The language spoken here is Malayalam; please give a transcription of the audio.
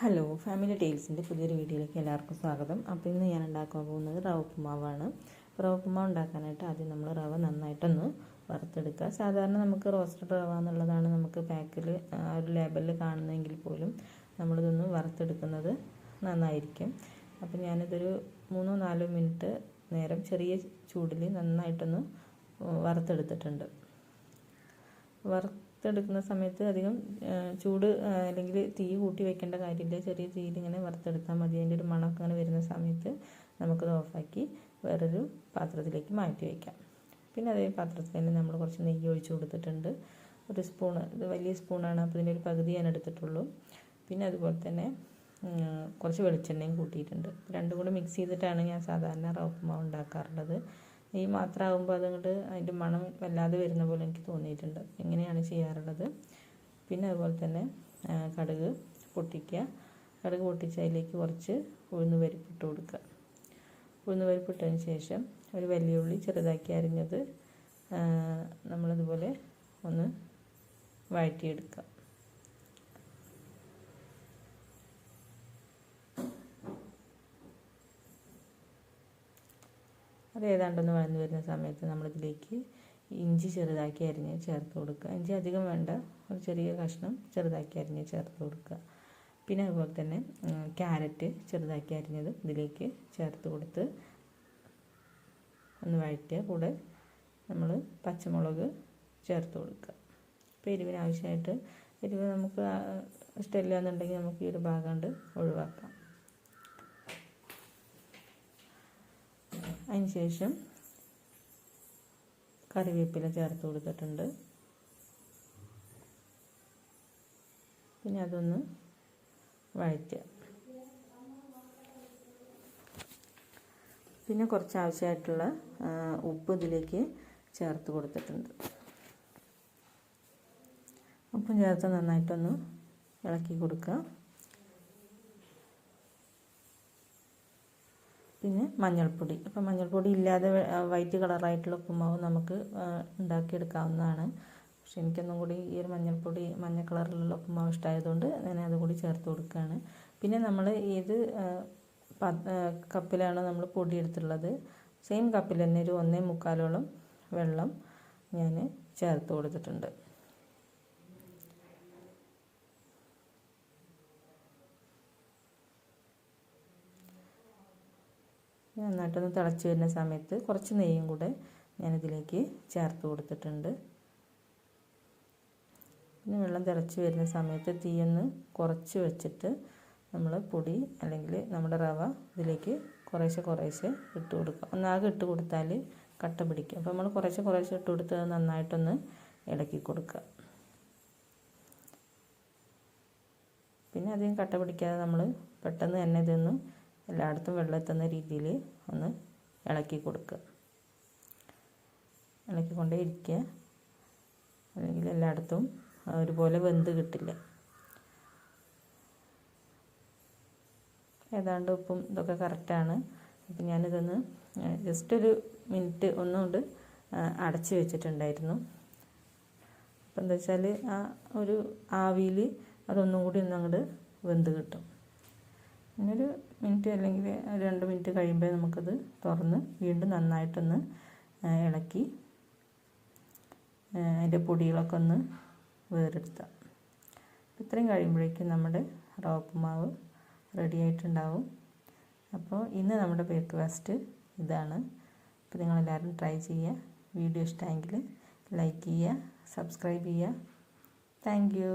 ഹലോ ഫാമിലി ടൈൽസിൻ്റെ പുതിയൊരു വീഡിയോയിലേക്ക് എല്ലാവർക്കും സ്വാഗതം. അപ്പോൾ ഇന്ന് ഞാൻ ഉണ്ടാക്കാൻ പോകുന്നത് റവ ഉപ്പുമാവാണ്. റവ ഉപ്പുമാവ് ഉണ്ടാക്കാനായിട്ട് ആദ്യം നമ്മൾ റവ നന്നായിട്ടൊന്ന് വറുത്തെടുക്കുക. സാധാരണ നമുക്ക് റോസ്റ്റഡ് റവ എന്നുള്ളതാണ് നമുക്ക് പാക്കിൽ ഒരു ലേബലിൽ കാണുന്നതെങ്കിൽ പോലും നമ്മളിതൊന്ന് വറുത്തെടുക്കുന്നത് നന്നായിരിക്കും. അപ്പോൾ ഞാനിതൊരു 3-4 മിനിറ്റ് നേരം ചെറിയ ചൂടിൽ നന്നായിട്ടൊന്ന് വറുത്തെടുത്തിട്ടുണ്ട്. വറുത്തെടുക്കുന്ന സമയത്ത് അധികം ചൂട് അല്ലെങ്കിൽ തീ കൂട്ടി വെക്കേണ്ട കാര്യമില്ല. ചെറിയ തീയിൽ ഇങ്ങനെ വറുത്തെടുത്താൽ മതി. അതിൻ്റെ ഒരു മണമൊക്കെ അങ്ങനെ വരുന്ന സമയത്ത് നമുക്കത് ഓഫാക്കി വേറൊരു പാത്രത്തിലേക്ക് മാറ്റി വയ്ക്കാം. പിന്നെ അതേ പാത്രത്തിൽ തന്നെ നമ്മൾ കുറച്ച് നെയ്യ് ഒഴിച്ച് കൊടുത്തിട്ടുണ്ട്. ഒരു സ്പൂണ്, ഇത് വലിയ സ്പൂണാണ്, അപ്പോൾ ഇതിൻ്റെ ഒരു പകുതി ഞാൻ എടുത്തിട്ടുള്ളൂ. പിന്നെ അതുപോലെ തന്നെ കുറച്ച് വെളിച്ചെണ്ണയും കൂട്ടിയിട്ടുണ്ട്. രണ്ടും കൂടെ മിക്സ് ചെയ്തിട്ടാണ് ഞാൻ സാധാരണ റവ ഉപ്പുമാവ് ഉണ്ടാക്കാറുള്ളത്. ഈ മാത്രമാകുമ്പോൾ അതുകൊണ്ട് അതിൻ്റെ മണം വല്ലാതെ വരുന്ന പോലെ എനിക്ക് തോന്നിയിട്ടുണ്ട്. ഇങ്ങനെയാണ് ചെയ്യാറുള്ളത്. പിന്നെ അതുപോലെ തന്നെ കടുക് പൊട്ടിക്കുക. കടുക് പൊട്ടിച്ച് അതിലേക്ക് കുറച്ച് ഉഴുന്ന് പരിപ്പിട്ട് കൊടുക്കുക. ഉഴുന്ന് പരിപ്പിട്ടതിന് ശേഷം ഒരു വലിയ ഉള്ളി ചെറുതാക്കി അരിഞ്ഞത് നമ്മളിതുപോലെ ഒന്ന് വഴറ്റിയെടുക്കുക. അത് ഏതാണ്ടൊന്ന് വഴന്ന് വരുന്ന സമയത്ത് നമ്മളിതിലേക്ക് ഇഞ്ചി ചെറുതാക്കി അരിഞ്ഞ് ചേർത്ത് കൊടുക്കുക. ഇഞ്ചി അധികം വേണ്ട, ഒരു ചെറിയ കഷ്ണം ചെറുതാക്കി അരിഞ്ഞ് ചേർത്ത് കൊടുക്കുക. പിന്നെ അതുപോലെ തന്നെ ക്യാരറ്റ് ചെറുതാക്കി അരിഞ്ഞത് ഇതിലേക്ക് ചേർത്ത് കൊടുത്ത് ഒന്ന് വഴറ്റുക. കൂടെ നമ്മൾ പച്ചമുളക് ചേർത്ത് കൊടുക്കുക. അപ്പോൾ എരിവിന് ആവശ്യമായിട്ട് എരിവ് നമുക്ക് ഇഷ്ടമില്ല എന്നുണ്ടെങ്കിൽ നമുക്ക് ഈ ഒരു ഭാഗം കൊണ്ട് ഒഴിവാക്കാം. അതിന് ശേഷം കറിവേപ്പില ചേർത്ത് കൊടുത്തിട്ടുണ്ട്. പിന്നെ അതൊന്ന് വഴറ്റുക. പിന്നെ കുറച്ച് ആവശ്യമായിട്ടുള്ള ഉപ്പ് ഇതിലേക്ക് ചേർത്ത് കൊടുത്തിട്ടുണ്ട്. ഉപ്പും ചേർത്ത് നന്നായിട്ടൊന്ന് ഇളക്കി കൊടുക്കുക. പിന്നെ മഞ്ഞൾപ്പൊടി, അപ്പോൾ മഞ്ഞൾപ്പൊടി ഇല്ലാതെ വൈറ്റ് കളറായിട്ടുള്ള ഉപ്പുമാവ് നമുക്ക് ഉണ്ടാക്കിയെടുക്കാവുന്നതാണ്. പക്ഷെ എനിക്കൊന്നും കൂടി ഈ ഒരു മഞ്ഞ കളറിലുള്ള ഉപ്പുമാവ് ഇഷ്ടമായതുകൊണ്ട് ഞാൻ അതുകൂടി ചേർത്ത് കൊടുക്കുകയാണ്. പിന്നെ നമ്മൾ ഏത് കപ്പിലാണോ നമ്മൾ പൊടി എടുത്തുള്ളത് സെയിം കപ്പിൽ തന്നെ ഒരു 1.25 വെള്ളം ഞാൻ ചേർത്ത് കൊടുത്തിട്ടുണ്ട്. നന്നായിട്ടൊന്ന് തിളച്ച് വരുന്ന സമയത്ത് കുറച്ച് നെയ്യും കൂടെ ഞാനിതിലേക്ക് ചേർത്ത് കൊടുത്തിട്ടുണ്ട്. പിന്നെ വെള്ളം തിളച്ച് വരുന്ന സമയത്ത് തീയൊന്ന് കുറച്ച് വെച്ചിട്ട് നമ്മൾ പൊടി അല്ലെങ്കിൽ നമ്മുടെ റവ ഇതിലേക്ക് കുറേശ്ശെ ഇട്ട് കൊടുക്കുക. ഒന്നാകെ ഇട്ട് കൊടുത്താൽ കട്ട പിടിക്കും. അപ്പോൾ നമ്മൾ കുറേശ്ശെ ഇട്ട് കൊടുത്ത് നന്നായിട്ടൊന്ന് ഇളക്കി കൊടുക്കുക. പിന്നെ അധികം കട്ട പിടിക്കാതെ നമ്മൾ പെട്ടെന്ന് തന്നെ ഇതൊന്ന് എല്ലായിടത്തും വെള്ളം എത്തുന്ന രീതിയിൽ ഒന്ന് ഇളക്കി കൊടുക്കുക. ഇളക്കിക്കൊണ്ടേ ഇരിക്കുക, അല്ലെങ്കിൽ എല്ലായിടത്തും ഒരുപോലെ വെന്ത് കിട്ടില്ല. ഏതാണ്ട് ഉപ്പും ഇതൊക്കെ കറക്റ്റാണ്. അപ്പം ഞാനിതൊന്ന് ജസ്റ്റ് ഒരു മിനിറ്റ് ഒന്നുകൊണ്ട് അടച്ച് വെച്ചിട്ടുണ്ടായിരുന്നു. അപ്പം എന്താ വെച്ചാൽ ആ ഒരു ആവിയിൽ അതൊന്നും കൂടി അങ്ങോട്ട് വെന്ത് കിട്ടും. ഒരു മിനിറ്റ് അല്ലെങ്കിൽ 2 മിനിറ്റ് കഴിയുമ്പോൾ നമുക്കത് തുറന്ന് വീണ്ടും നന്നായിട്ടൊന്ന് ഇളക്കി അതിൻ്റെ പൊടികളൊക്കെ ഒന്ന് വേറെടുത്താം. ഇത്രയും കഴിയുമ്പോഴേക്കും നമ്മുടെ റവ ഉപ്പുമാവ് റെഡി ആയിട്ടുണ്ടാവും. അപ്പോൾ ഇന്ന് നമ്മുടെ ബ്രേക്ക്ഫാസ്റ്റ് ഇതാണ്. അപ്പോൾ നിങ്ങളെല്ലാവരും ട്രൈ ചെയ്യുക. വീഡിയോ ഇഷ്ടമെങ്കിൽ ലൈക്ക് ചെയ്യുക, സബ്സ്ക്രൈബ് ചെയ്യുക. Thank you.